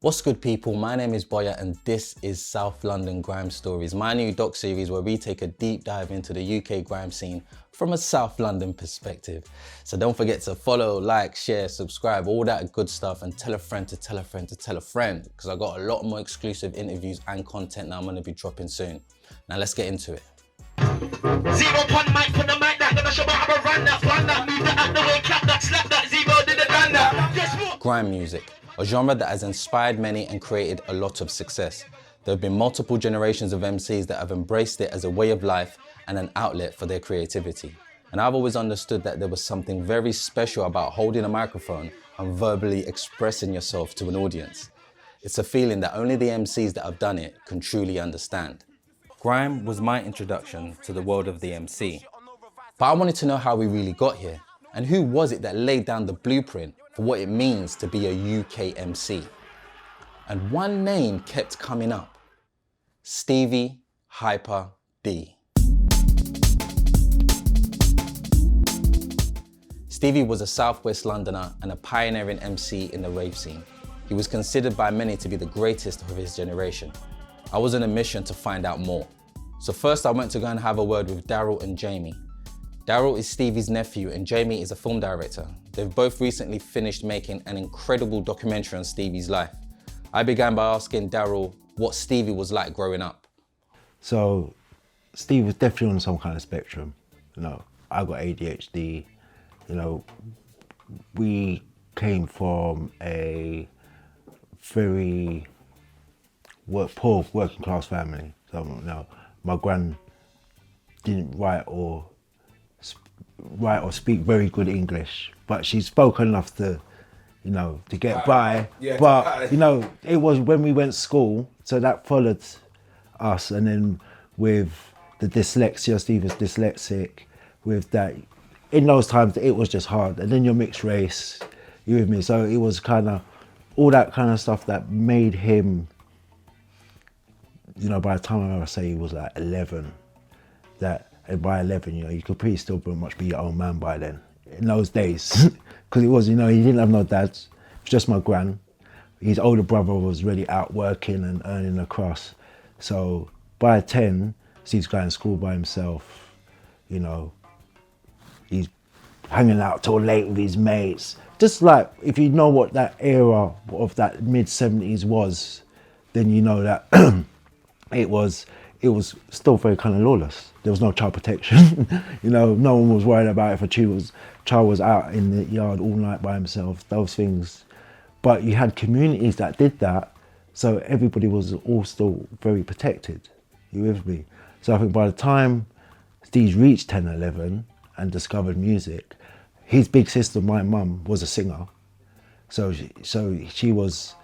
What's good, people? My name is Boya and this is South London Grime Stories, my new doc series where we take a deep dive into the UK grime scene from a South London perspective. So don't forget to follow, like, share, subscribe, all that good stuff, and tell a friend to tell a friend to tell a friend, because I got a lot more exclusive interviews and content that I'm going to be dropping soon. Now let's get into it. Grime music, a genre that has inspired many and created a lot of success. There have been multiple generations of MCs that have embraced it as a way of life and an outlet for their creativity. And I've always understood that there was something very special about holding a microphone and verbally expressing yourself to an audience. It's a feeling that only the MCs that have done it can truly understand. Grime was my introduction to the world of the MC. But I wanted to know how we really got here, and who was it that laid down the blueprint for what it means to be a UK MC. And one name kept coming up: Stevie Hyper D. Stevie was a Southwest Londoner and a pioneering MC in the rave scene. He was considered by many to be the greatest of his generation. I was on a mission to find out more. So first I went to go and have a word with Daryl and Jamie. Daryl is Stevie's nephew and Jamie is a film director. They've both recently finished making an incredible documentary on Stevie's life. I began by asking Daryl what Stevie was like growing up. So Steve was definitely on some kind of spectrum. I got ADHD. We came from a very poor working class family. So my gran didn't write or speak very good English, but she spoke enough to get by. Yeah, but it was when we went to school, so that followed us. And then with the dyslexia, Steve was dyslexic. With that, in those times, it was just hard. And then you're mixed race, you with me? So it was kind of all that kind of stuff that made him. By the time I say he was like 11, and by 11, you could pretty still pretty much be your own man by then. In those days, because it was, he didn't have no dad. It was just my gran. His older brother was really out working and earning across. So by 10, he's going to school by himself. He's hanging out till late with his mates. Just like, if you know what that era of that mid-70s was, then you know that it was still very kind of lawless. There was no child protection. No one was worried about if a child was out in the yard all night by himself, those things. But you had communities that did that, so everybody was all still very protected. You with me? So I think by the time Steve reached 10, 11 and discovered music, his big sister, my mum, was a singer. So she was,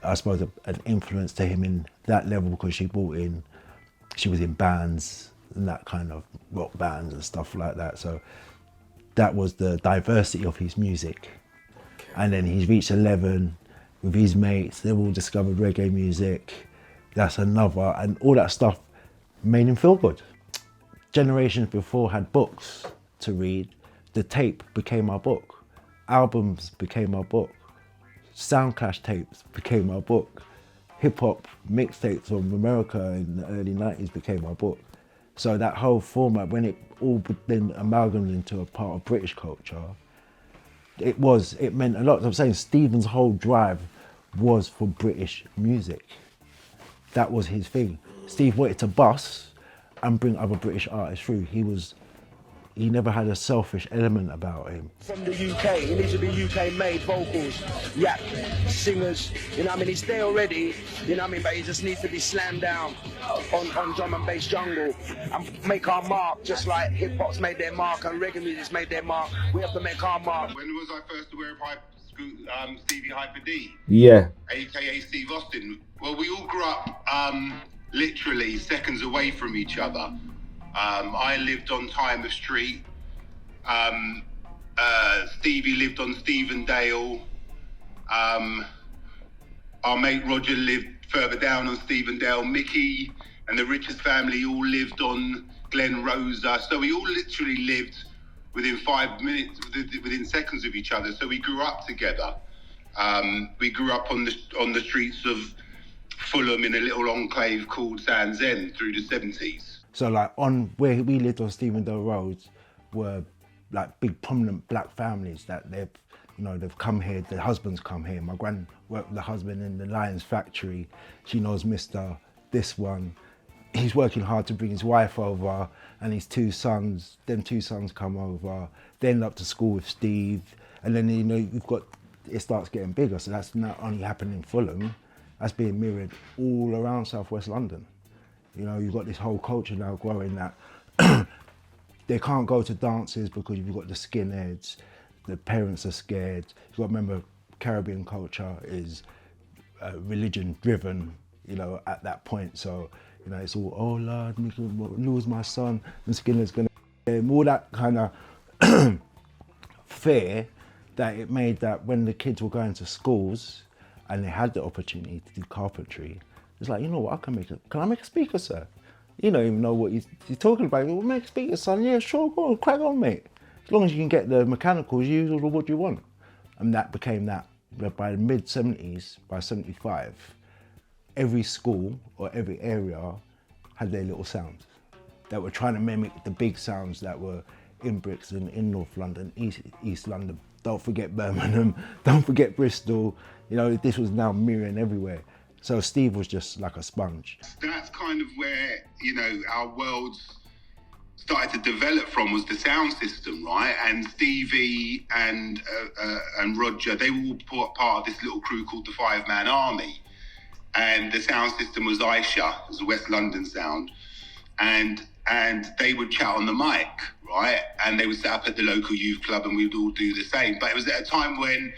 I suppose, an influence to him in that level, because she was in bands and that kind of rock bands and stuff like that. So that was the diversity of his music. Okay. And then he's reached 11 with his mates. They've all discovered reggae music. That's another, and all that stuff made him feel good. Generations before had books to read. The tape became our book. Albums became our book. Sound Clash tapes became our book. Hip-hop mixtapes from America in the early 90s became our book. So that whole format, when it all then amalgamated into a part of British culture, it meant a lot. I'm saying Stephen's whole drive was for British music. That was his thing. Steve wanted to bust and bring other British artists through. He never had a selfish element about him. From the UK, he needs to be UK made vocals, yeah, singers, he's there already, but he just needs to be slammed down on drum and bass jungle and make our mark, just like hip hop's made their mark and reggae music's made their mark. We have to make our mark. When was I first aware of Stevie Hyper D? Yeah. AKA Steve Austin. Well, we all grew up literally seconds away from each other. I lived on Tymer Street. Stevie lived on Stevendale. Our mate Roger lived further down on Stevendale. Mickey and the Richards family all lived on Glen Rosa. So we all literally lived within 5 minutes, within seconds of each other. So we grew up together. We grew up on the streets of Fulham in a little enclave called Sands End through the 70s. So like on where we lived on Stevendale Road were like big prominent black families that they've come here, their husbands come here. My gran worked with the husband in the Lions factory. She knows Mr. This one. He's working hard to bring his wife over and his two sons, them two sons come over. They end up to school with Steve. And then, it starts getting bigger. So that's not only happening in Fulham, that's being mirrored all around Southwest London. You've got this whole culture now growing that they can't go to dances because you've got the skinheads, the parents are scared. You've got to remember Caribbean culture is religion driven, at that point. So, it's all, oh Lord, we could lose my son, and skinhead's gonna, all that kind of fear that it made that when the kids were going to schools and they had the opportunity to do carpentry, it's like, you know what, can I make a speaker, sir? You don't even know what you're talking about. Well, make a speaker, son. Yeah, sure, go on, crack on, mate. As long as you can get the mechanicals, use all what you want. And that became that. By the mid-70s, by 75, every school or every area had their little sounds that were trying to mimic the big sounds that were in Brixton, in North London, East London. Don't forget Birmingham, don't forget Bristol. This was now mirroring everywhere. So Steve was just like a sponge. That's kind of where, our worlds started to develop from, was the sound system, right? And Stevie and Roger, they were all part of this little crew called the Five Man Army. And the sound system was Aisha, it was a West London sound. And they would chat on the mic, right? And they would set up at the local youth club and we would all do the same. But it was at a time when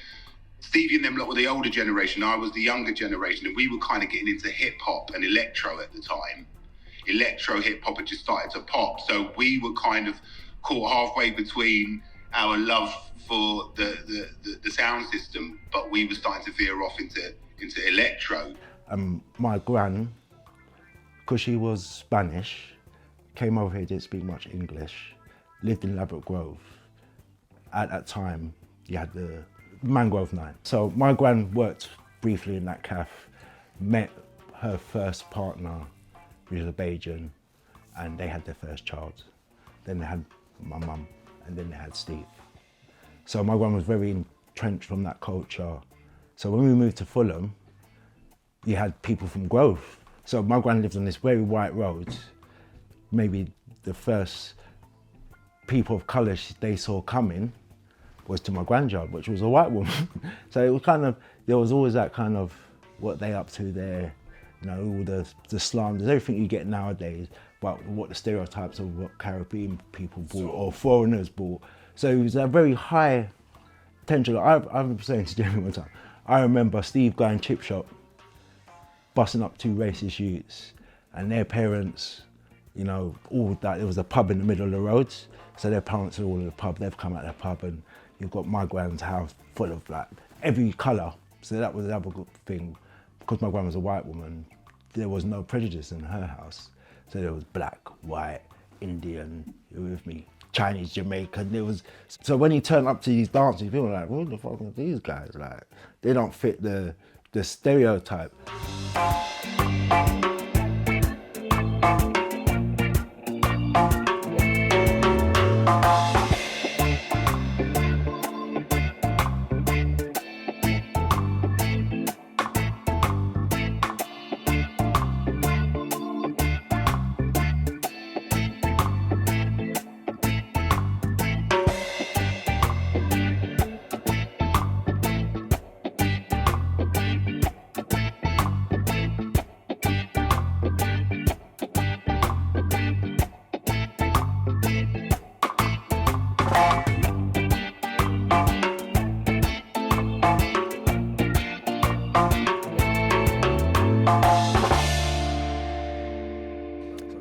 Stevie and them lot were the older generation, I was the younger generation, and we were kind of getting into hip hop and electro at the time. Electro hip hop had just started to pop, so we were kind of caught halfway between our love for the sound system, but we were starting to veer off into electro. My gran, because she was Spanish, came over here, didn't speak much English, lived in Ladbroke Grove. At that time, you had the Mangrove 9. So my gran worked briefly in that cafe, met her first partner, who was a Bajan, and they had their first child. Then they had my mum, and then they had Steve. So my gran was very entrenched from that culture. So when we moved to Fulham, you had people from Grove. So my gran lived on this very white road. Maybe the first people of colour they saw coming was to my granddad, which was a white woman. So it was kind of, there was always that kind of, what they up to there, all the slanders, everything you get nowadays, but what the stereotypes of what Caribbean people bought or foreigners bought. So it was a very high tension. I've saying to Jeremy one time, I remember Steve going chip shop, busting up two racist youths, and their parents, all that, there was a pub in the middle of the roads, so their parents are all in the pub, they've come out of the pub, and you've got my gran's house full of like every colour. So that was another good thing. Because my gran was a white woman, there was no prejudice in her house. So there was black, white, Indian, you with me, Chinese, Jamaican. So when you turn up to these dances, people are like, who the fuck are these guys? Like, they don't fit the stereotype.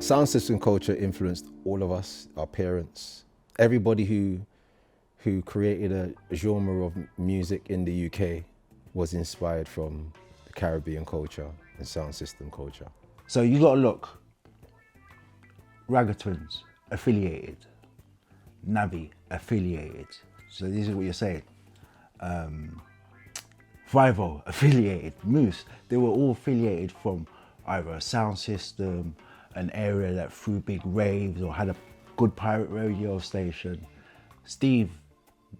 Sound system culture influenced all of us, our parents, everybody who created a genre of music in the UK was inspired from the Caribbean culture and sound system culture. So you got to look, Ragga Twins, affiliated, Navi, affiliated. So this is what you're saying. Vivo affiliated, Moose, they were all affiliated from either a sound system, an area that threw big raves or had a good pirate radio station. Steve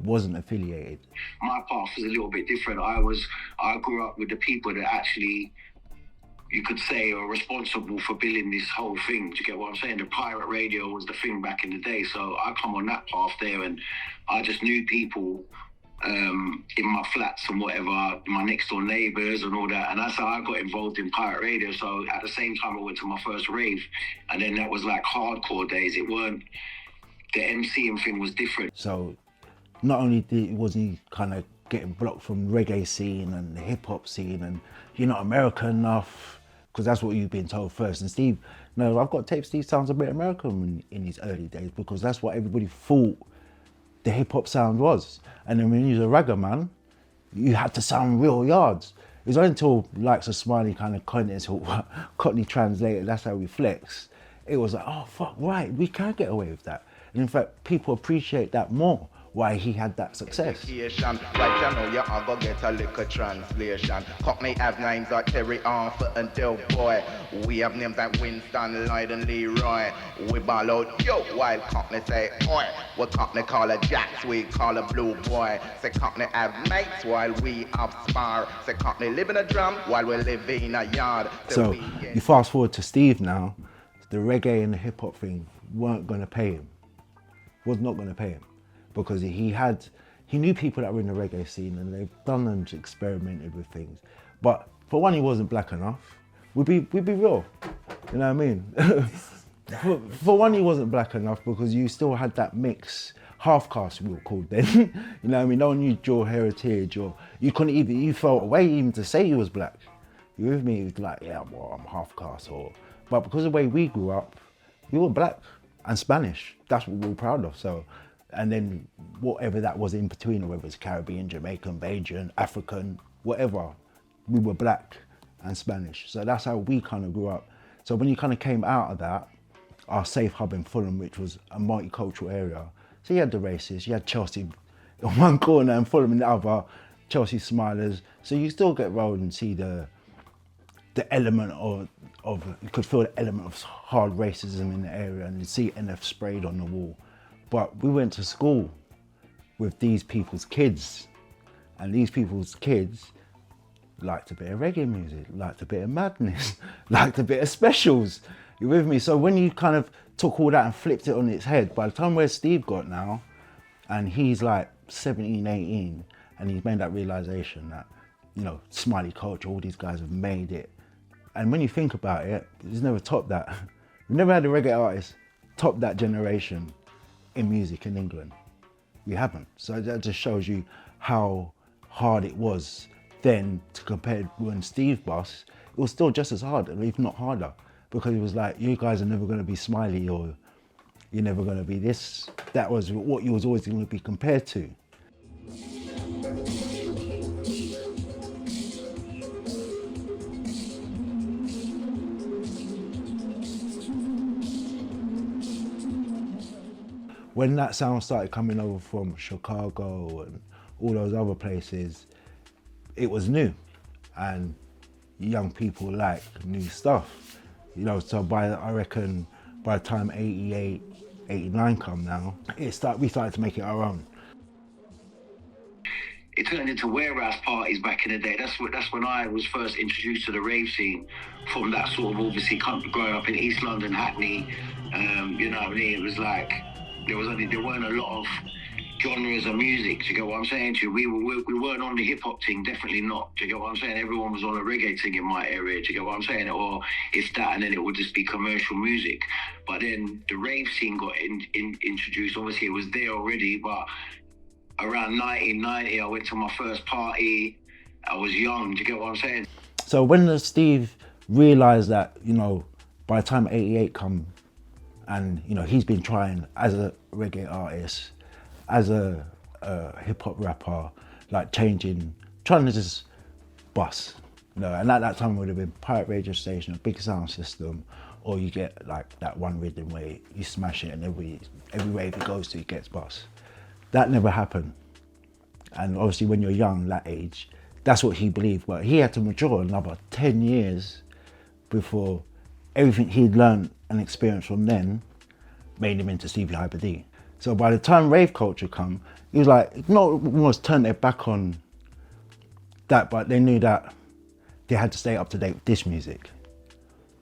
wasn't affiliated. My path was a little bit different. I grew up with the people that actually, you could say, are responsible for building this whole thing. Do you get what I'm saying? The pirate radio was the thing back in the day. So I come on that path there, and I just knew people in my flats and whatever, my next door neighbours and all that. And that's how I got involved in pirate radio. So at the same time I went to my first rave, and then that was like hardcore days. It weren't, the MCing thing was different. So not only was he kind of getting blocked from the reggae scene and the hip hop scene, and you're not American enough, because that's what you've been told first. And Steve, no, I've got tapes, Steve sounds a bit American in his early days, because that's what everybody thought the hip hop sound was. And then when you was a ragga man, you had to sound real yards. It was only until likes of Smiley kind of Cockney translated, that's how we flex. It was like, oh fuck, right, we can get away with that. And in fact, people appreciate that more, why he had that success. Right, you know you are gonna get a little translation. Cockney have names like Terry Arthur and Del Boy. We have names like Winston, Lloyd and Leroy. We ball out yo while Cockney say oi. What Cockney call a Jacks, we call a Blue Boy. Say Cockney have mates while we have spar. Say Cockney live in a drum while we live in a yard. So you fast forward to Steve now, the reggae and the hip hop thing weren't gonna pay him. Was not gonna pay him. Because he knew people that were in the reggae scene, and they've done and experimented with things. But for one, he wasn't black enough. We'd be real, you know what I mean? for one, he wasn't black enough because you still had that mix, half caste we were called then. You know what I mean? No one knew dual heritage, or you couldn't even, you felt away even to say you was black. You with me? It was like, yeah, well, I'm half caste, but because of the way we grew up, we were black and Spanish. That's what we were proud of. So. And then whatever that was in between, whether it's Caribbean, Jamaican, Bajan, African, whatever, we were black and Spanish. So that's how we kind of grew up. So when you kind of came out of that, our safe hub in Fulham, which was a multicultural area, so you had the racists, you had Chelsea in one corner and Fulham in the other, Chelsea Smilers. So you still get rolled and see the element of you could feel the element of hard racism in the area, and you see NF sprayed on the wall. But we went to school with these people's kids, and these people's kids liked a bit of reggae music, liked a bit of madness, liked a bit of specials. You with me? So when you kind of took all that and flipped it on its head, by the time where Steve got now, and he's like 17, 18, and he's made that realization that, you know, Smiley culture, all these guys have made it. And when you think about it, he's never topped that. We've never had a reggae artist top that generation in music in England. We haven't. So that just shows you how hard it was then to compare when Steve bust. It was still just as hard, if not harder, because it was like, you guys are never going to be Smiley, or you're never going to be this. That was what you was always going to be compared to. When that sound started coming over from Chicago and all those other places, it was new, and young people like new stuff. You know, so I reckon by the time 88, 89 come now, we started to make it our own. It turned into warehouse parties back in the day. That's when I was first introduced to the rave scene, from that sort of obviously growing up in East London, Hackney. You know what I mean? It was like, there weren't a lot of genres of music. Do you get what I'm saying to you? We weren't on the hip hop thing, definitely not. Do you get what I'm saying? Everyone was on a reggae thing in my area. Do you get what I'm saying? Or if that, and then it would just be commercial music. But then the rave scene got introduced. Obviously, it was there already, but around 1990, I went to my first party. I was young. Do you get what I'm saying? So when Steve realised that, you know, by the time 88 come, and you know, he's been trying as a reggae artist, as a hip hop rapper, like trying to just bust, you know. And at that time it would have been pirate radio station, a big sound system, or you get like that one rhythm where you smash it and every rave it goes to, it gets bust. That never happened. And obviously when you're young, that age, That's what he believed, but he had to mature another 10 years before everything he'd learned and experienced from then made him into Stevie Hyper D. So by the time rave culture come, he was like, not almost turned their back on that, but they knew that they had to stay up to date with this music.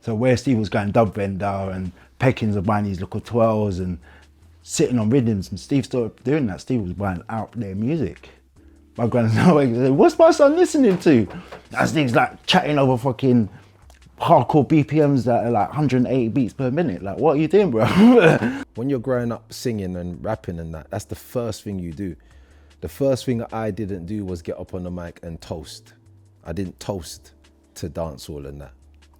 So where Steve was going dub vendor and Peckins were buying these little 12s and sitting on rhythms, and Steve started doing that. Steve was buying out their music. My granddad said, what's my son listening to? And Steve's like chatting over fucking hardcore BPMs that are like 180 beats per minute. Like, what are you doing, bro? When you're growing up singing and rapping and that's the first thing you do. The first thing I didn't do was get up on the mic and toast. I didn't toast to dancehall and that.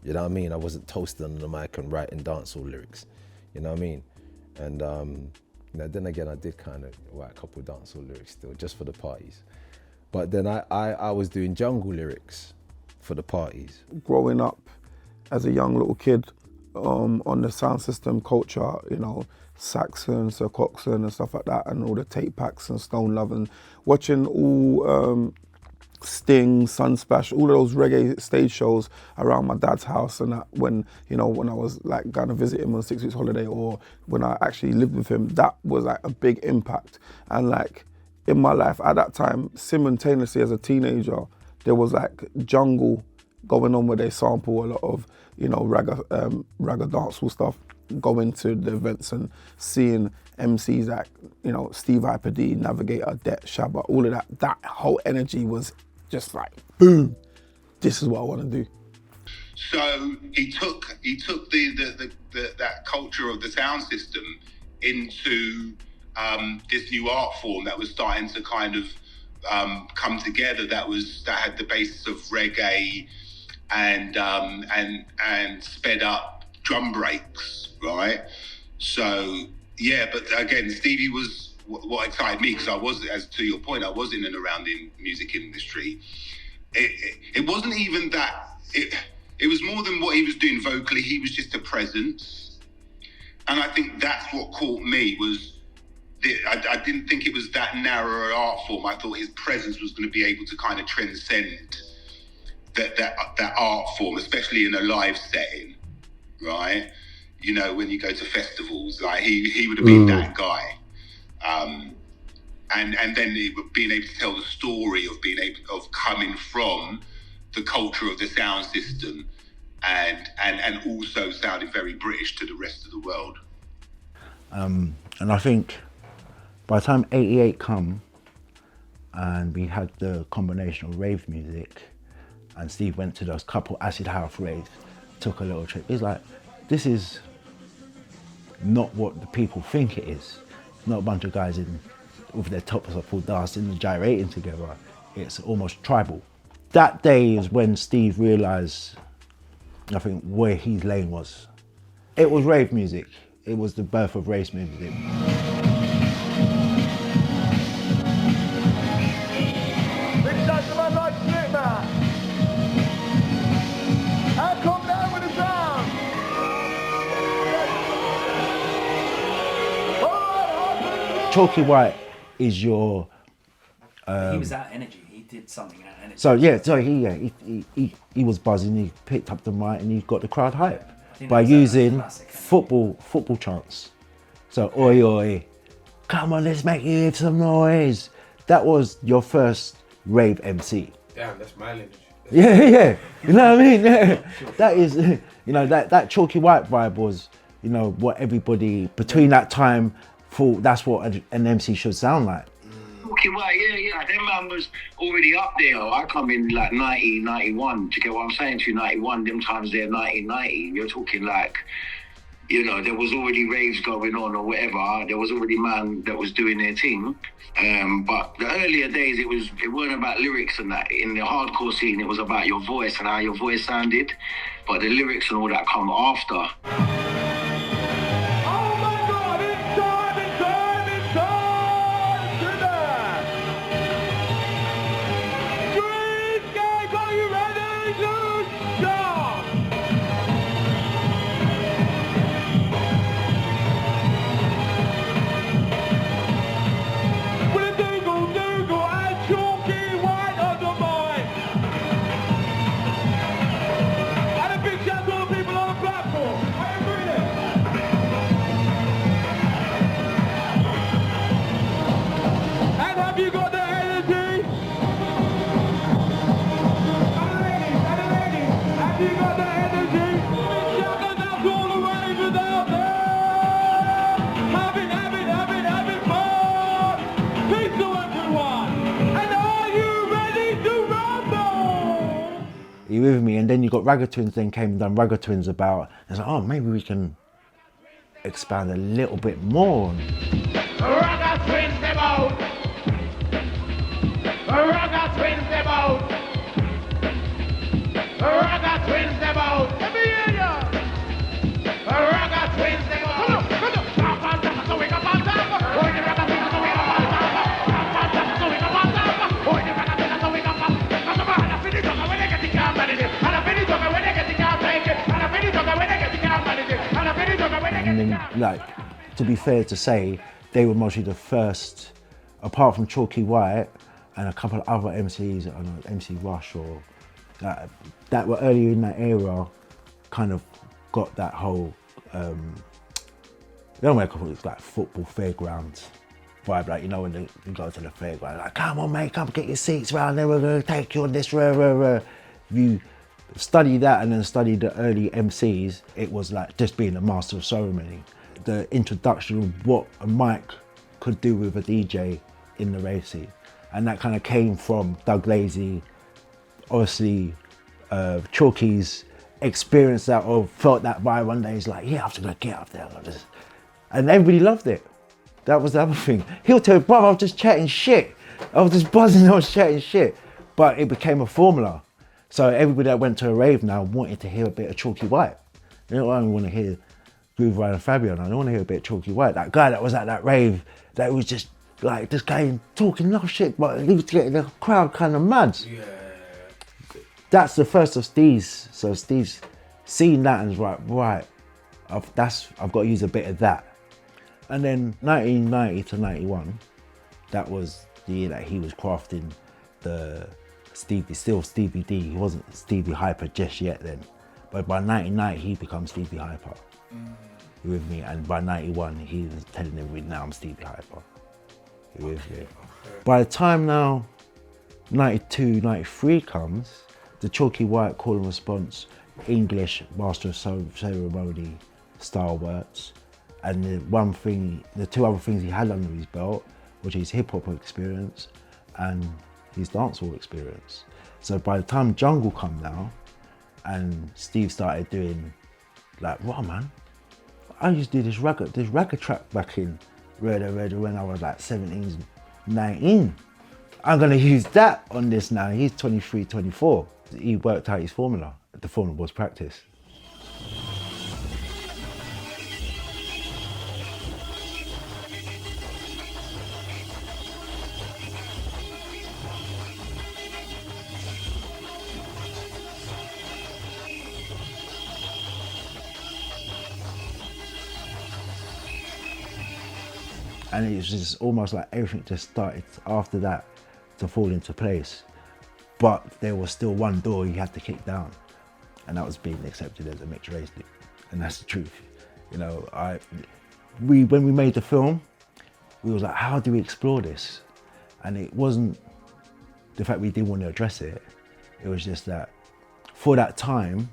You know what I mean? I wasn't toasting on the mic and writing dancehall lyrics. You know what I mean? And you know, then again, I did kind of write a couple of dancehall lyrics still, just for the parties. But then I was doing jungle lyrics for the parties. Growing up as a young little kid on the sound system culture, you know, Saxon, Sir Coxon and stuff like that, and all the tape packs and Stone Love, and watching all Sting, Sunsplash, all of those reggae stage shows around my dad's house, and that when I was like going to visit him on 6 weeks holiday, or when I actually lived with him, that was like a big impact. And like in my life at that time, simultaneously as a teenager, there was like jungle going on where they sample a lot of, you know, ragga dancehall stuff, going to the events and seeing MCs like, you know, Stevie Hyper D, Navigator, Det, Shabba, all of that whole energy was just like, boom, this is what I want to do. So he took that culture of the sound system into this new art form that was starting to kind of come together. That had the basis of reggae and sped up drum breaks, right? So yeah, but again, Stevie was what excited me, because I was, as to your point, I was in and around the music industry. It wasn't even that. It was more than what he was doing vocally. He was just a presence, and I think that's what caught me. I didn't think it was that narrow art form. I thought his presence was going to be able to kind of transcend that art form, especially in a live setting, right? You know, when you go to festivals, like he would have been that guy. And then being able to tell the story of coming from the culture of the sound system and also sounding very British to the rest of the world. And I think by the time 88 come and we had the combination of rave music, and Steve went to those couple acid house raves, took a little trip, he's like, this is not what the people think it is. It's not a bunch of guys with their tops up all dancing and gyrating together. It's almost tribal. That day is when Steve realised, I think, where his lane was. It was rave music. It was the birth of race music. Chalky White is your... he was out energy. He did something out energy. So yeah, he was buzzing. He picked up the mic and he got the crowd hype by using football chants. So oi oi, come on, let's make you some noise. That was your first rave MC. Damn, that's my lineage. Yeah. You know what I mean? Yeah. That is, you know, that Chalky White vibe was, you know, what everybody between that time thought that's what an MC should sound like. Chalky White, yeah. That man was already up there. I come in like 90, 91. Do you get what I'm saying to you? 91, them times there, 1990. You're talking like, you know, there was already raves going on or whatever. There was already man that was doing their thing. But the earlier days, it weren't about lyrics and that. In the hardcore scene, it was about your voice and how your voice sounded. But the lyrics and all that come after. got Ragga Twins then came and done Ragga Twins about, and it's like, oh, maybe we can expand a little bit more. Ragga Twins them out. Ragga Twins them out. Ragga Twins them out. Let me hear ya. Ragga Twins them out. Come on, come on. So we got on top. Oh, the Ragga Twins so we got on top. So we got on top. Oh, the Ragga Twins so we got on top. Cause I'm gonna finish up when they get the car managed. And I finish up when they get the car managed. And I finish up when they get the car managed. And I finish up when they get And the then, car. like, to be fair to say, they were mostly the first, apart from Chalky White and a couple of other MCs, I don't know, MC Rush or that were earlier in that era, kind of got that whole, I don't know, it's like football fairgrounds vibe, like, you know, when you go to the fairground, like, come on mate, come get your seats round there, we're gonna take you on this, If you study that and then study the early MCs, it was like just being a master of ceremony. The introduction of what a mic could do with a DJ in the rave scene. And that kind of came from Doug Lazy, obviously Chalky's experience that, or felt that vibe one day. He's like, yeah, I'm just gonna get up there like this. And everybody loved it. That was the other thing. He'll tell you, brother, I was just chatting shit. I was just buzzing, I was chatting shit. But it became a formula. So everybody that went to a rave now wanted to hear a bit of Chalky White. They don't only want to hear Groove Rider Fabian, I don't want to hear a bit of Chalky White. That guy that was at that rave, that was just like this guy talking enough shit, but he was getting the crowd kind of mad. Yeah. That's the first of Steve's. So Steve's seen that and was like, right, I've got to use a bit of that. And then 1990 to 91, that was the year that he was crafting the Stevie D. He wasn't Stevie Hyper just yet then. But by 1990, he becomes Stevie Hyper. You with me? And by 91, he was telling everybody, now I'm Stevie Hyper. You with me? By the time now 92, 93 comes, the Chalky White call and response, English Master of Ceremony style works. And the two other things he had under his belt, which is hip hop experience and his dancehall experience. So by the time Jungle come now, and Steve started doing like, wow man, I used to do this ragga track back in Red when I was like 17, 19. I'm gonna use that on this now. He's 23, 24. He worked out his formula. The formula was practice. And it was just almost like everything just started after that to fall into place. But there was still one door you had to kick down, and that was being accepted as a mixed race dude. And that's the truth. You know, when we made the film, we was like, how do we explore this? And it wasn't the fact we didn't want to address it. It was just that for that time,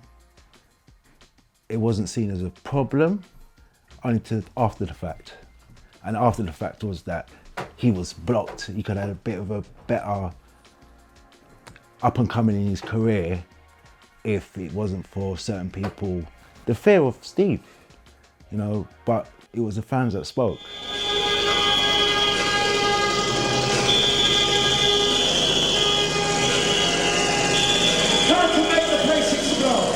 it wasn't seen as a problem until after the fact. And after the fact was that he was blocked. He could have had a bit of a better up and coming in his career if it wasn't for certain people. The fear of Steve, you know, but it was the fans that spoke. Time to make the place explode.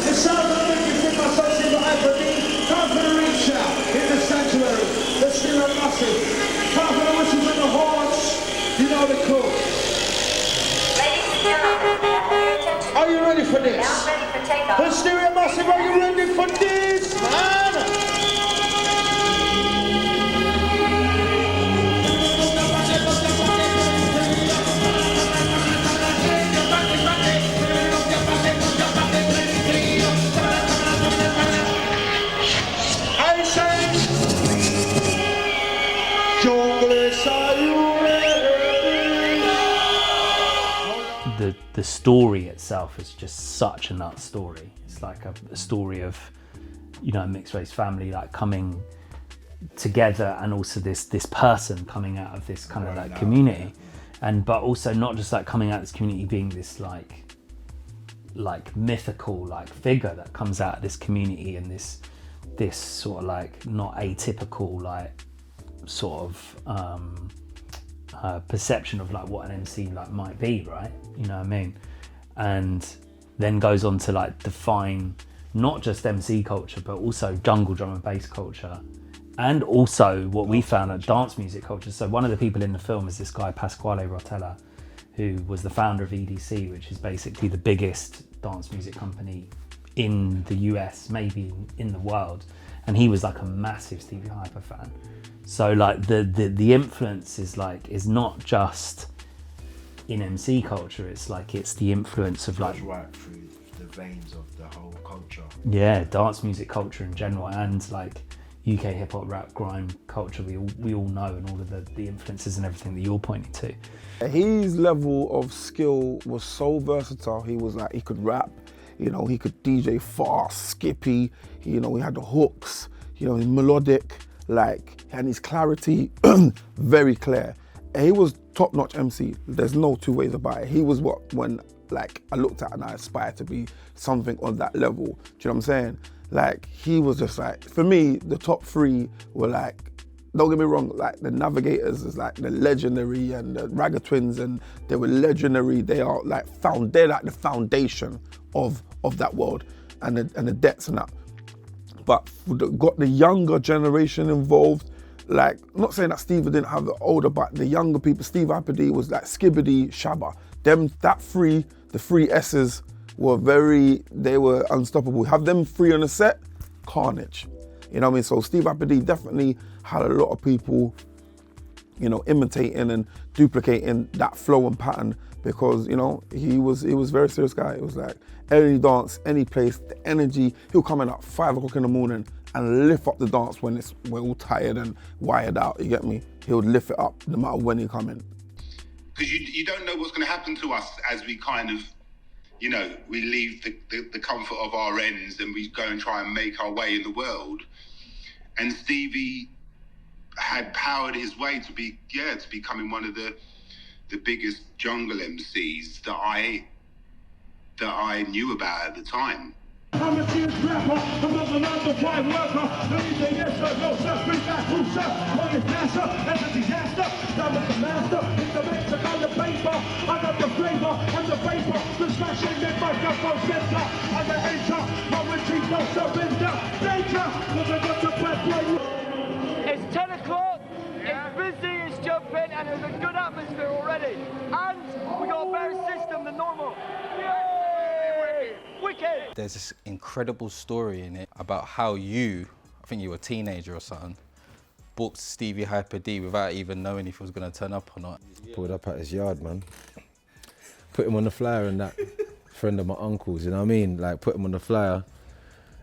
The sound of music with my son Stevie Hyper D. Time for the reach out in the sanctuary. The spirit massive. Time for the whistles and the horns. You know the call. Are you ready for this? Yeah, I'm ready for takeoff. The Stereo Massive, are you ready for this, man? I say, Junglers, are you ready? The story itself is just such a nut story. It's like a story of, you know, a mixed race family like coming together, and also this person coming out of this kind of like community, and but also not just like coming out of this community being this like like mythical like figure that comes out of this community, and this sort of like not atypical like sort of perception of like what an MC like might be, right? You know what I mean? And then goes on to like define not just MC culture, but also jungle drum and bass culture, and also what we found at dance music culture. So one of the people in the film is this guy Pasquale Rotella, who was the founder of EDC, which is basically the biggest dance music company in the US, maybe in the world. And he was like a massive Stevie Hyper fan. So like the influence is not just in MC culture, it's the influence of like Goes right through the veins of the whole culture. Yeah, dance music culture in general, and like UK hip hop, rap, grime culture, we all know, and all of the influences and everything that you're pointing to. His level of skill was so versatile. He was like, he could rap, you know, he could DJ fast, skippy, you know, he had the hooks, you know, his melodic, like, and his clarity, very clear. He was top-notch MC. There's no two ways about it. He was when like I looked at and I aspired to be something on that level. Do you know what I'm saying? Like, he was just like, for me, the top three were like, don't get me wrong, like the Navigators is like the legendary, and the Ragga Twins, and they were legendary. They are like they're like the foundation of that world, and the debts and that. But got the younger generation involved. Like, I'm not saying that Stevie didn't have the older, but the younger people, Stevie Hyper D was like Skibbity, Shabba. The three S's were they were unstoppable. Have them three on a set, carnage. You know what I mean? So Stevie Hyper D definitely had a lot of people, you know, imitating and duplicating that flow and pattern, because, you know, he was a very serious guy. It was like any dance, any place, the energy, he'll come in at 5 o'clock in the morning and lift up the dance when we're all tired and wired out, you get me? He would lift it up no matter when he come in. Because you don't know what's going to happen to us as we kind of, you know, we leave the comfort of our ends and we go and try and make our way in the world. And Stevie had powered his way to becoming one of the biggest jungle MCs that I knew about at the time. I'm a serious rapper, I'm not a 9-to-5 worker. Anything yes sir, no sir, bring back who sir. On his master, and a disaster. That was the master, in the mix, I got the paper. I got the flavor, and the vapor. The smashing that microphone center. I'm the enter, my retreat, no surrender. Danger, cause I got the breath for you. It's 10 o'clock, it's busy, it's jumping, and there's a good atmosphere already. And we got a better system than normal. Yay! Wicked! There's this incredible story in it about how you, I think you were a teenager or something, booked Stevie Hyper D without even knowing if he was going to turn up or not. Pulled up at his yard, man. Put him on the flyer, and that friend of my uncle's, you know what I mean? Like, put him on the flyer.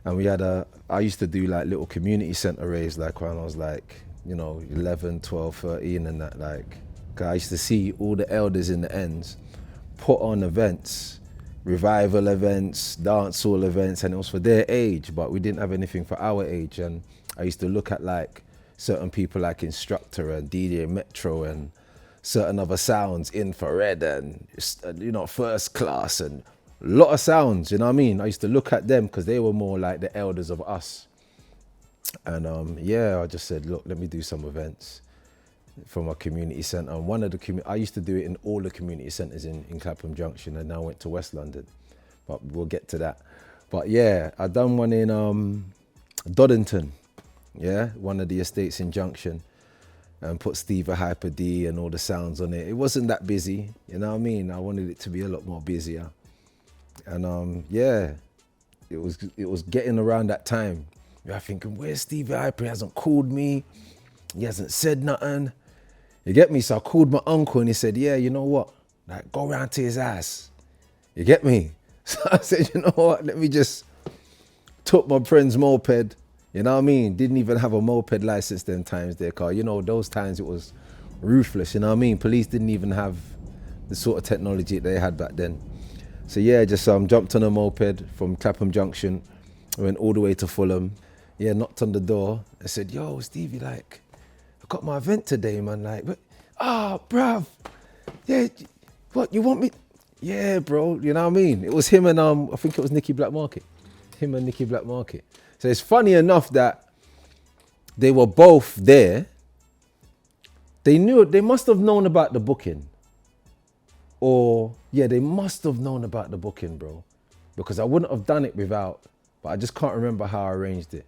And we had I used to do like little community centre raves, like when I was like, you know, 11, 12, 13 and that, like, 'cause I used to see all the elders in the ends put on events, revival events, dancehall events, and it was for their age, but we didn't have anything for our age. And I used to look at like certain people like Instructor and DJ Metro and certain other sounds, Infrared and, you know, First Class, and a lot of sounds, you know what I mean? I used to look at them because they were more like the elders of us. And yeah, I just said, look, let me do some events from a community centre. And one of the I used to do it in all the community centres in Clapham Junction, and now I went to West London, but we'll get to that. But yeah, I done one in Doddington, yeah, one of the estates in Junction, and put Stevie Hyper D and all the sounds on it. It wasn't that busy, you know what I mean? I wanted it to be a lot more busier. And yeah, it was getting around that time. You're thinking, where's Stevie Hyper? He hasn't called me. He hasn't said nothing. You get me? So I called my uncle and he said, yeah, you know what? Like, go round to his ass. You get me? So I said, you know what? Let me just took my friend's moped. You know what I mean? Didn't even have a moped license them times there, car. You know, those times it was ruthless, you know what I mean? Police didn't even have the sort of technology they had back then. So yeah, just jumped on a moped from Clapham Junction, went all the way to Fulham. Yeah, knocked on the door. I said, yo, Stevie, like, I got my event today, man. Like, bruv, yeah, what, you want Yeah, bro. You know what I mean? It was him and I think it was Nicky Black Market. Him and Nicky Black Market. So it's funny enough that they were both there. They must have known about the booking. Or, yeah, they must have known about the booking, bro. Because I wouldn't have done it without, but I just can't remember how I arranged it.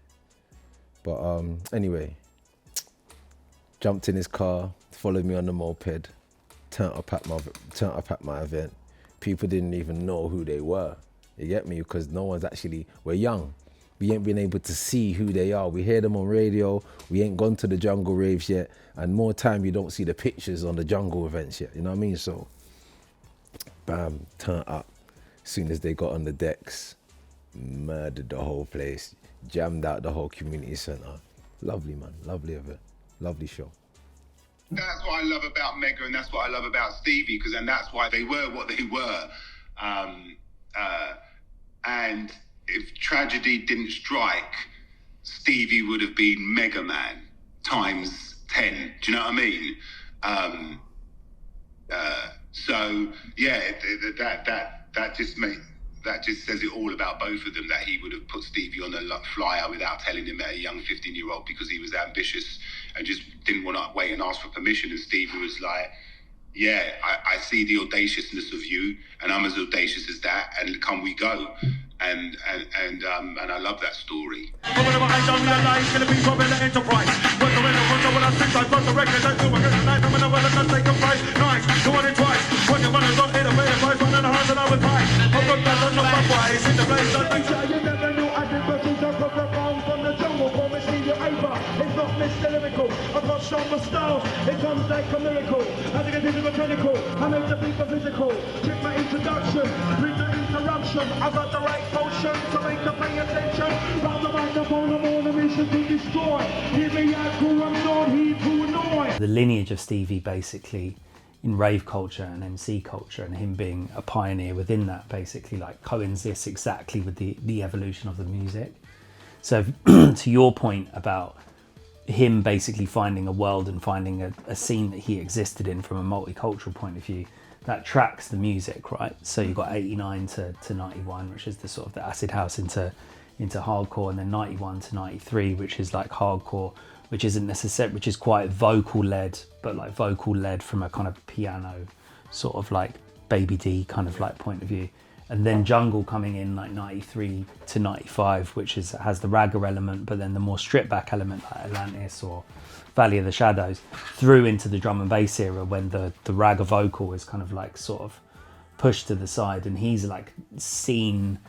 But anyway, jumped in his car, followed me on the moped, turned up at my event. People didn't even know who they were. You get me? Because no one's actually, we're young. We ain't been able to see who they are. We hear them on radio. We ain't gone to the jungle raves yet. And more time, you don't see the pictures on the jungle events yet. You know what I mean? So, bam, turn up. As soon as they got on the decks, murdered the whole place, jammed out the whole community centre. Lovely, man. Lovely event. Lovely show. That's what I love about Mega, and that's what I love about Stevie, because and that's why they were what they were. And if tragedy didn't strike, Stevie would have been Mega Man times 10. Do you know what I mean? So yeah, that just says it all about both of them. That he would have put Stevie on the flyer without telling him at a young 15-year-old because he was ambitious and just didn't want to wait and ask for permission. And Stevie was like, yeah, I see the audaciousness of you, and I'm as audacious as that, and can we go? And I love that story. It comes like a miracle. I think it is mechanical. I make the people physical. Check my introduction. Read the interruption. I got the right potion to make them pay attention. Round the microphone, I'm on a mission to destroy. Hear me out, who I'm not, he who annoy. The lineage of Stevie basically in rave culture and MC culture, and him being a pioneer within that basically like coincides exactly with the evolution of the music. So to your point about him basically finding a world and finding a scene that he existed in from a multicultural point of view, that tracks the music, right? So you've got 89 to 91, which is the sort of the acid house into hardcore, and then 91 to 93, which is like hardcore, which isn't necessary, which is quite vocal led, but like vocal led from a kind of piano sort of like Baby D kind of like point of view. And then jungle coming in like 93 to 95, which has the ragga element, but then the more stripped back element like Atlantis or Valley of the Shadows, through into the drum and bass era when the ragga vocal is kind of like sort of pushed to the side, and he's like seen,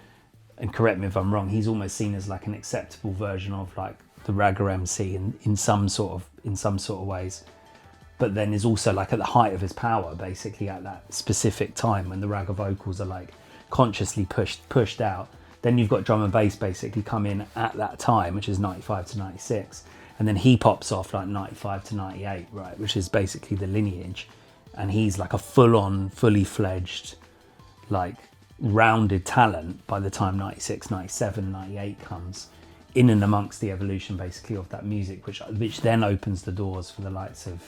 and correct me if I'm wrong, he's almost seen as like an acceptable version of like the ragga MC in some sort of ways, but then is also like at the height of his power basically at that specific time when the ragga vocals are like consciously pushed out. Then you've got drum and bass basically come in at that time, which is 95 to 96, and then he pops off like 95 to 98, right, which is basically the lineage, and he's like a full-on, fully fledged, like rounded talent by the time 96, 97, 98 comes in and amongst the evolution basically of that music, which then opens the doors for the likes of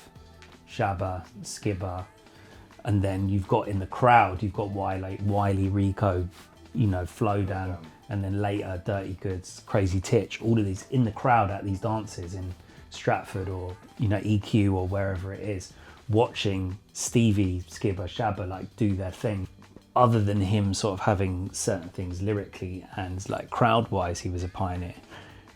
Shabba, Skibber. And then you've got in the crowd, you've got Wiley, Rico, Flowdown, and then later Dirty Goods, Crazy Titch, all of these in the crowd at these dances in Stratford or, EQ or wherever it is, watching Stevie, Skibber, Shabba like do their thing. Other than him sort of having certain things lyrically and like crowd-wise, he was a pioneer.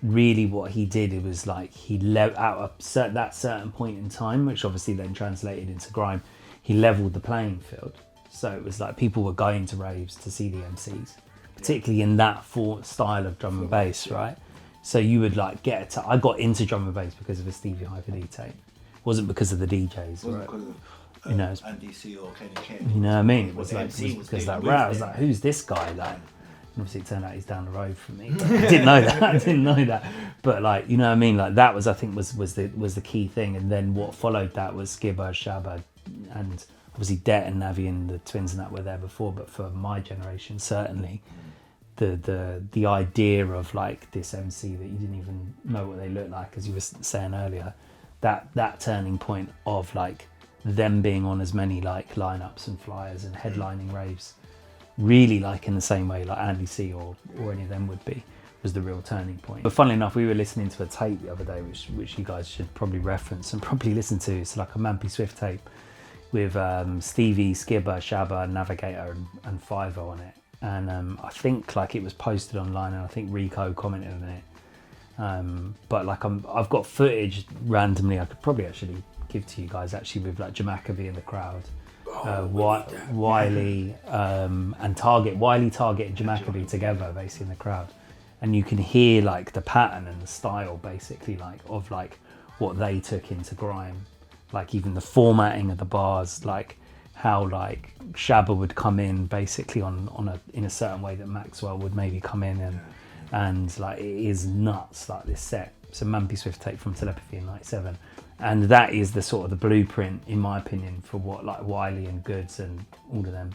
Really what he did, it was like he let out that certain point in time, which obviously then translated into grime. He leveled the playing field. So it was like people were going to raves to see the MCs, particularly in that style of drum and bass, right? So you would like I got into drum and bass because of a Stevie Hyper D tape. It wasn't because of the DJs, right? Because of Andy C or Kenny K. You know what I mean? It was like, because that rap, I was like, who's this guy? Like, obviously it turned out he's down the road from me. But I didn't know that. But like, you know what I mean? Like that was, I think was the key thing. And then what followed that was Skibber, Shabba, and obviously Det and Navi and the twins and that were there before. But for my generation, certainly, the idea of like this MC that you didn't even know what they looked like, as you were saying earlier, that turning point of like them being on as many like lineups and flyers and headlining raves, really like in the same way like Andy C or any of them would be, was the real turning point. But funnily enough, we were listening to a tape the other day, which you guys should probably reference and probably listen to. It's like a Mampy Swift tape with Stevie, Skibber, Shabba, Navigator and Fivo on it. And I think like it was posted online, and I think Rico commented on it. But like I've got footage randomly I could probably actually give to you guys actually with like Jamaica in the crowd. Wiley and Target, Wiley, Target and Jamaica together basically in the crowd. And you can hear like the pattern and the style basically like of like what they took into grime, like even the formatting of the bars, like how like Shabba would come in basically in a certain way that Maxwell would maybe come in, and like it is nuts like this set. It's a Mampy Swift tape from Telepathy in '97, and that is the sort of the blueprint in my opinion for what like Wiley and Goods and all of them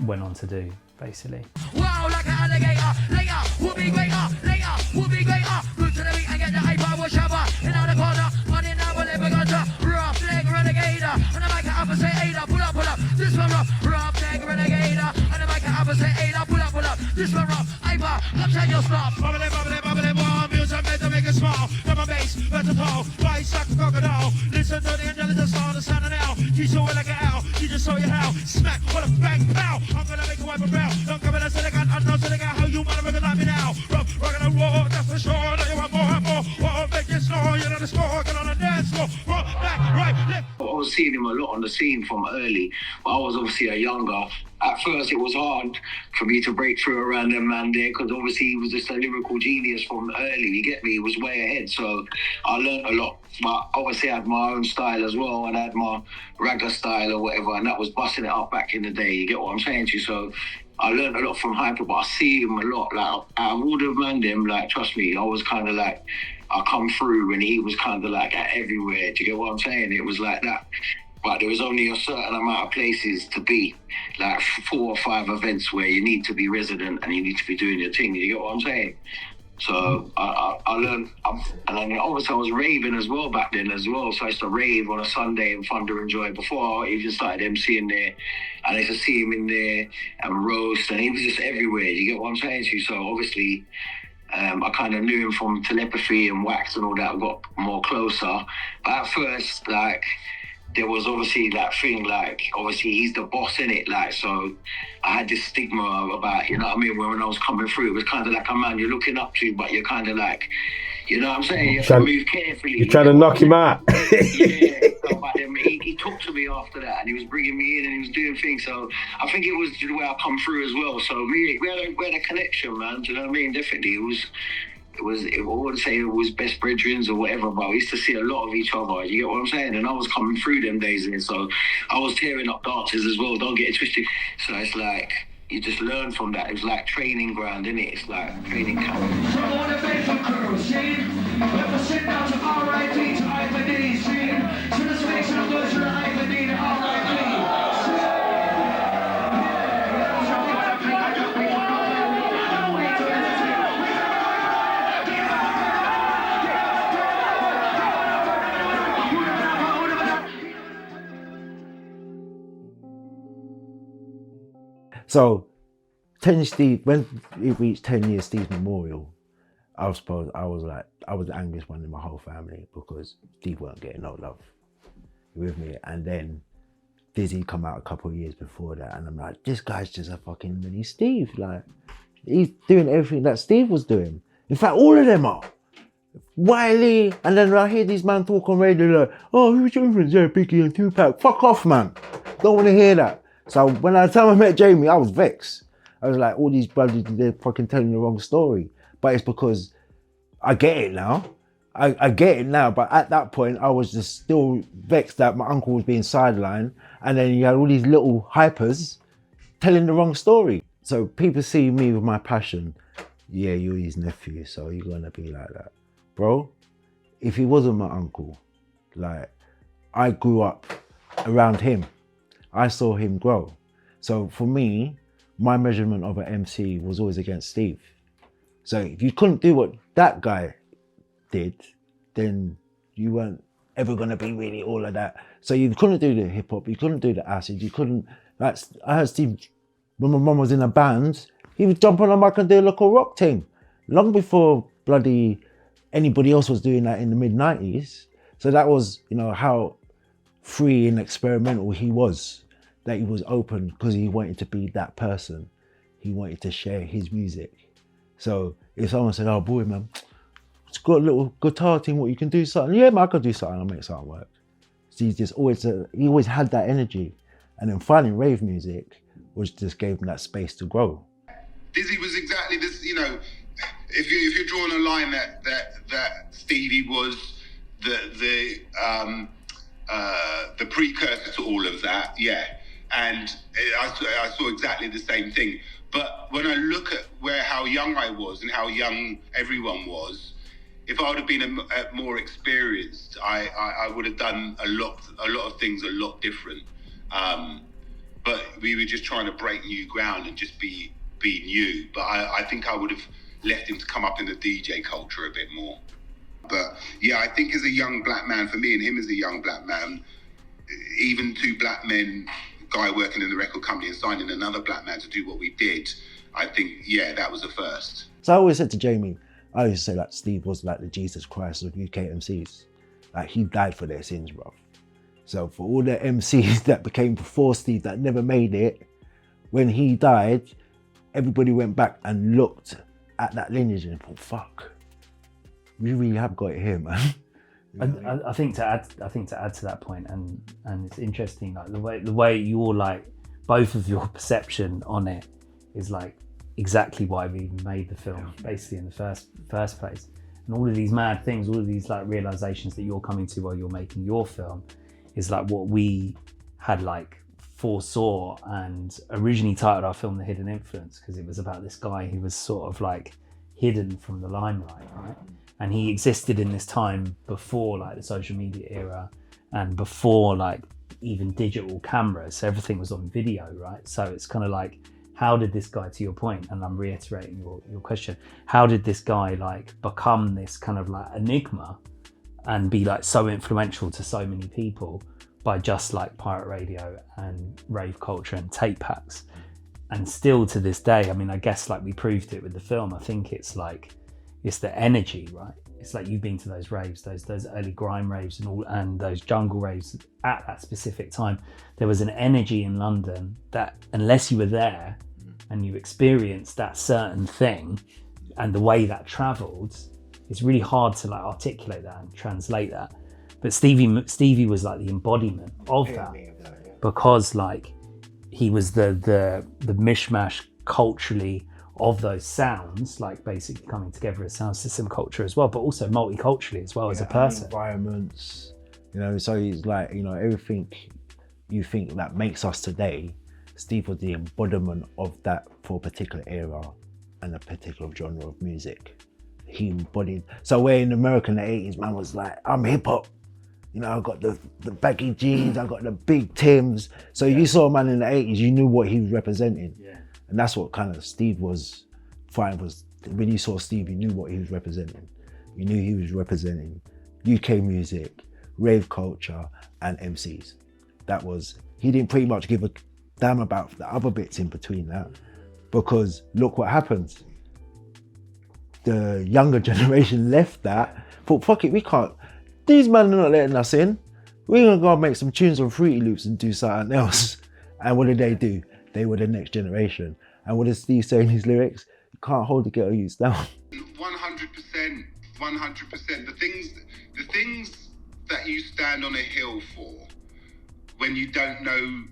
went on to do basically. Wow, like an alligator, later, we'll be greater, later, we'll be greater. Root to the beat and get the hyper with Shabba. In the corner, money now, we'll never got to. Rough leg renegator, and the mic at opposite Ada, pull up, this one rough. Rough leg renegator, and the mic at opposite Ada, pull up, this one rough. Hyper, come check your stop. Bubbly, more music made to make it small. Come on, bass, better fall, rise like a crocodile. Listen to the intelligent sound of sound now. You saw it like an owl, you just saw your how. Smack, what a bang, pow. I'm gonna make a wipe around. Don't come in and say they got unknown, so they got how you wanna recognize me now. Rockin' and roll, that's for sure. Now you want more and more. Won't make it slow, you know the score. Get on the dance floor. Roll back, right, left. I was seeing him a lot on the scene from early, but I was obviously a younger. At first, it was hard for me to break through around them man there, because obviously he was just a lyrical genius from early. You get me? He was way ahead, so I learned a lot. But obviously, I had my own style as well, and I had my ragga style or whatever, and that was busting it up back in the day. You get what I'm saying to you? So I learned a lot from Hyper, but I see him a lot. Like out of all the man them, like trust me, I was kind of like I come through, and he was kind of like at everywhere. Do you get what I'm saying? It was like that. But there was only a certain amount of places to be, like 4 or 5 events where you need to be resident and you need to be doing your thing. You get what I'm saying? So I learned, and then obviously I was raving as well back then as well. So I used to rave on a Sunday in Thunder and Joy before I even started MCing there. And I used to see him in there and roast, and he was just everywhere. You get what I'm saying to you? So obviously, I kind of knew him from Telepathy and Wax and all that. I got more closer. But at first, like, there was obviously that thing, like, obviously he's the boss in it, like, so I had this stigma about, you know what I mean, when I was coming through, it was kind of like a man you're looking up to, but you're kind of like, you know what I'm saying, you have to move carefully. You're trying to knock him out. Yeah, but then he talked to me after that, and he was bringing me in, and he was doing things, so I think it was the way I come through as well, so we had a connection, man, do you know what I mean, definitely, I wouldn't say it was best brethrens or whatever, but we used to see a lot of each other, you get what I'm saying? And I was coming through them days there, so I was tearing up dances as well, don't get it twisted. So it's like, you just learn from that. It's like training ground, innit? It's like training camp. So I want to make some girls, see? Never sit down to R.I.P. to Hyper D, see? So this makes it a version of Hyper D to R.I.P. So, 10 Steve, when it reached 10 years Steve's memorial, I was the angriest one in my whole family because Steve weren't getting no love. You with me? And then Dizzy come out a couple of years before that, and I'm like, this guy's just a fucking mini Steve. Like, he's doing everything that Steve was doing. In fact, all of them are. Wiley, and then I hear these man talk on radio like, oh, who's your influence? Yeah, Biggie and Tupac. Fuck off, man. Don't want to hear that. So when I met Jamie, I was vexed. I was like, all these brothers, they're fucking telling the wrong story. But it's because I get it now. I get it now, but at that point, I was just still vexed that my uncle was being sidelined, and then you had all these little hypers telling the wrong story. So people see me with my passion. Yeah, you're his nephew, so you're gonna be like that. Bro, if he wasn't my uncle, like, I grew up around him. I saw him grow. So for me, my measurement of an MC was always against Steve. So if you couldn't do what that guy did, then you weren't ever gonna be really all of that. So you couldn't do the hip hop, you couldn't do the acid, you couldn't. I heard Steve when my mum was in a band, he would jump on a mic and do a local rock team, long before bloody anybody else was doing that in the mid-90s. So that was, you know, how free and experimental he was, that he was open because he wanted to be that person. He wanted to share his music. So if someone said, oh boy, man, it's got a little guitar team, what you can do something? Yeah, man, I could do something, I'll make something work. So he always had that energy. And then finding rave music just gave him that space to grow. Dizzy was exactly this, you know, if you're drawing a line that Stevie was the precursor to all of that, yeah. And I saw exactly the same thing. But when I look at how young I was and how young everyone was, if I would have been more experienced, I would have done a lot of things a lot different. But we were just trying to break new ground and just be new. But I think I would have left him to come up in the DJ culture a bit more. But yeah, I think as a young black man, for me and him as a young black man, even two black men, guy working in the record company and signing another black man to do what we did, I think, yeah, that was a first. So I always said to Jamie, I used to say that Steve was like the Jesus Christ of UK MCs. Like, he died for their sins, bro. So for all the MCs that became before Steve that never made it, when he died, everybody went back and looked at that lineage and thought, fuck, we really have got it here, man. I think to add to that point, and it's interesting, like the way you're like, both of your perception on it is like exactly why we made the film, basically in the first place. And all of these mad things, all of these like realizations that you're coming to while you're making your film is like what we had like foresaw and originally titled our film The Hidden Influence, because it was about this guy who was sort of like hidden from the limelight, right? And he existed in this time before like the social media era and before like even digital cameras. So everything was on video, right? So it's kind of like, how did this guy, to your point, and I'm reiterating your question, how did this guy like become this kind of like enigma and be like so influential to so many people by just like pirate radio and rave culture and tape packs? And still to this day, I mean, I guess like we proved it with the film, I think it's like, it's the energy, right? It's like you've been to those raves, those early grime raves and those jungle raves at that specific time. There was an energy in London that unless you were there and you experienced that certain thing and the way that traveled, it's really hard to like articulate that and translate that. But Stevie was like the embodiment of that, because like he was the mishmash culturally of those sounds, like basically coming together as sound system culture as well, but also multiculturally as well as a person. Environments, you know, so he's like, you know, everything you think that makes us today, Steve was the embodiment of that for a particular era and a particular genre of music. He embodied, so where in America in the 80s, man was like, I'm hip hop. You know, I got the baggy jeans, I got the big Tims. So you saw a man in the 80s, you knew what he was representing. Yeah. And that's what kind of Steve was fine was, when you saw Steve, you knew what he was representing. You knew he was representing UK music, rave culture, and MCs. That was, he didn't pretty much give a damn about the other bits in between that, because look what happened. The younger generation left that, thought, fuck it, we can't, these men are not letting us in. We're gonna go and make some tunes on Fruity Loops and do something else. And what did they do? They were the next generation. And what does Steve say in his lyrics? You can't hold the ghetto youths down. 100%, 100%. The things that you stand on a hill for, when you don't know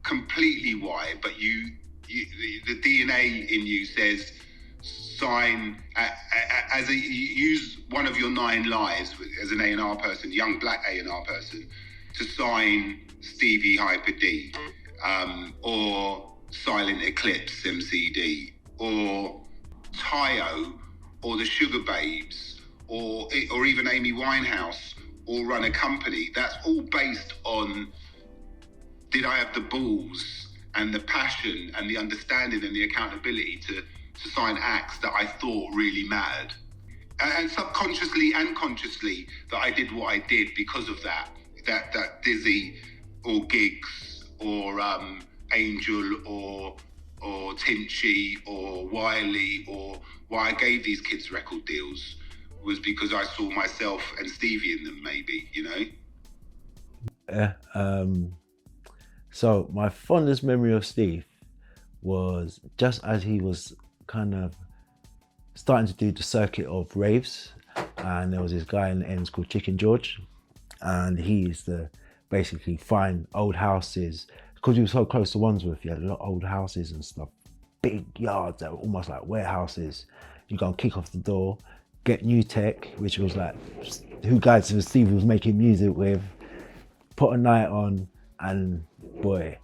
completely why, but the DNA in you says, sign, use one of your 9 lives as an A&R person, young black A&R person, to sign Stevie Hyper D, or Silent Eclipse MCD, or Tayo, or the Sugar Babes, or even Amy Winehouse, or Run a Company. That's all based on, did I have the balls and the passion and the understanding and the accountability to sign acts that I thought really mattered. and subconsciously and consciously, that I did what I did because of that Dizzy or Gigs or Angel or Tinchy or Wiley, or why I gave these kids record deals was because I saw myself and Stevie in them, maybe, you know? Yeah. So my fondest memory of Steve was just as he was kind of starting to do the circuit of raves, and there was this guy in the ends called Chicken George, and he used to basically find old houses, because he was so close to Wandsworth. You had a lot of old houses and stuff, big yards that were almost like warehouses. You go and kick off the door, get New Tech, which was like who guys Steve was making music with, put a night on, and boy,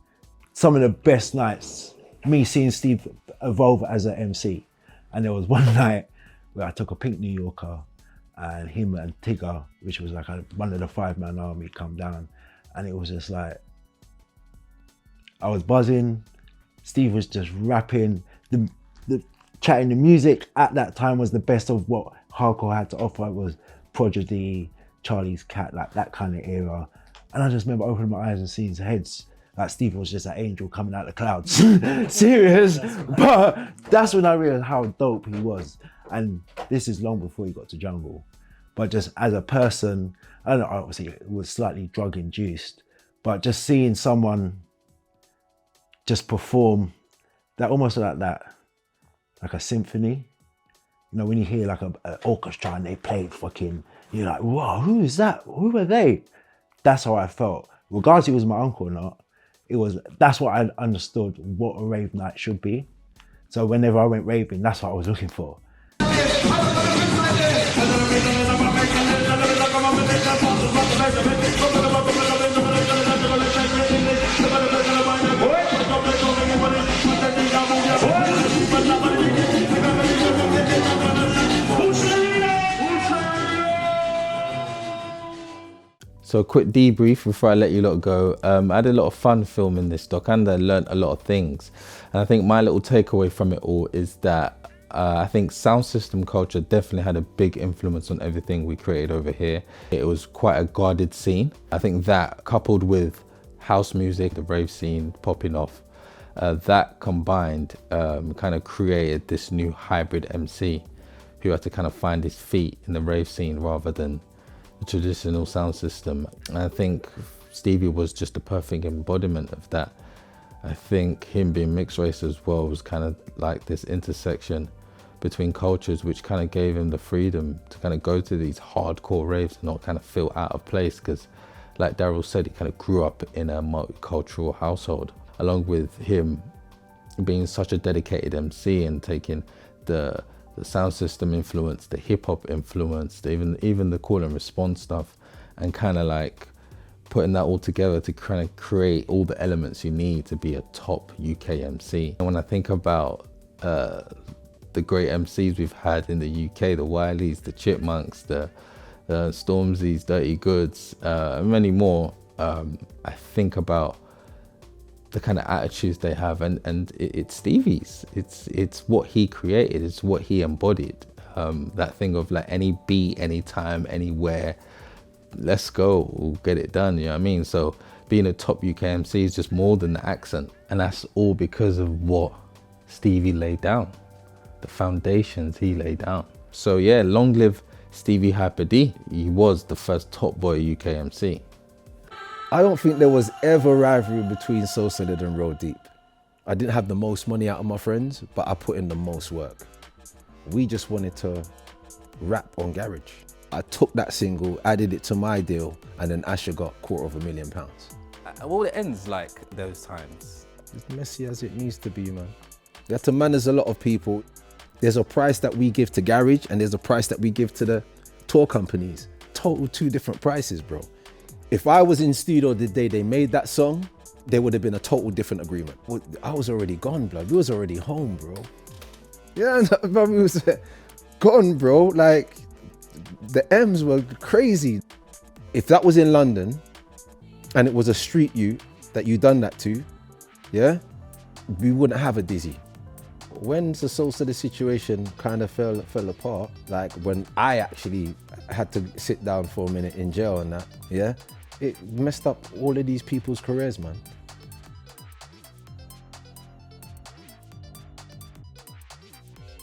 some of the best nights, me seeing Steve evolve as an MC. And there was one night where I took a Pink New Yorker, and him and Tigger, which was like one of the 5-man army, come down, and it was just like, I was buzzing, Steve was just rapping, the chatting, the music at that time was the best of what hardcore had to offer. It was Prodigy, Charlie's Cat, like that kind of era. And I just remember opening my eyes and seeing his heads, like Steve was just an angel coming out of the clouds. Serious, but that's when I realized how dope he was. And this is long before he got to Jungle. But just as a person, I don't know, obviously it was slightly drug induced, but just seeing someone just perform that, almost like that, like a symphony. You know, when you hear like an orchestra and they play fucking, you're like, whoa, who is that? Who are they? That's how I felt. Regardless if it was my uncle or not, that's what I understood what a rave night should be. So whenever I went raving, that's what I was looking for. So a quick debrief before I let you lot go. I had a lot of fun filming this doc, and I learned a lot of things. And I think my little takeaway from it all is that I think sound system culture definitely had a big influence on everything we created over here. It was quite a guarded scene. I think that, coupled with house music, the rave scene popping off, that combined kind of created this new hybrid MC who had to kind of find his feet in the rave scene rather than the traditional sound system. And I think Stevie was just a perfect embodiment of that. I think him being mixed race as well was kind of like this intersection between cultures, which kind of gave him the freedom to kind of go to these hardcore raves and not kind of feel out of place, because like Daryl said, he kind of grew up in a multicultural household, along with him being such a dedicated MC and taking the sound system influence, the hip hop influence, even the call and response stuff, and kind of like putting that all together to kind of create all the elements you need to be a top UK MC. And when I think about the great MCs we've had in the UK, the Wileys, the Chipmunks, the Stormzy's, Dirty Goods, and many more, I think about the kind of attitudes they have, and it's Stevie's. It's what he created, it's what he embodied. That thing of like any beat, anytime, anywhere, let's go, we'll get it done, you know what I mean? So being a top UK MC is just more than the accent, and that's all because of what Stevie laid down, the foundations he laid down. So yeah, long live Stevie Hyper D. He was the first top boy UK MC. I don't think there was ever rivalry between So Solid and Roll Deep. I didn't have the most money out of my friends, but I put in the most work. We just wanted to rap on Garage. I took that single, added it to my deal, and then Asher got £250,000. Well, it ends like those times. As messy as it needs to be, man. You have to manage a lot of people. There's a price that we give to Garage, and there's a price that we give to the tour companies. Total two different prices, bro. If I was in studio the day they made that song, there would have been a total different agreement. Well, I was already gone, blood. We was already home, bro. Yeah, bro, we was gone, bro. Like, the M's were crazy. If that was in London and it was a street youth that you done that to, yeah, we wouldn't have a Dizzy. when the Soul Study situation kind of fell apart, like when I actually had to sit down for a minute in jail and that, yeah, it messed up all of these people's careers, man.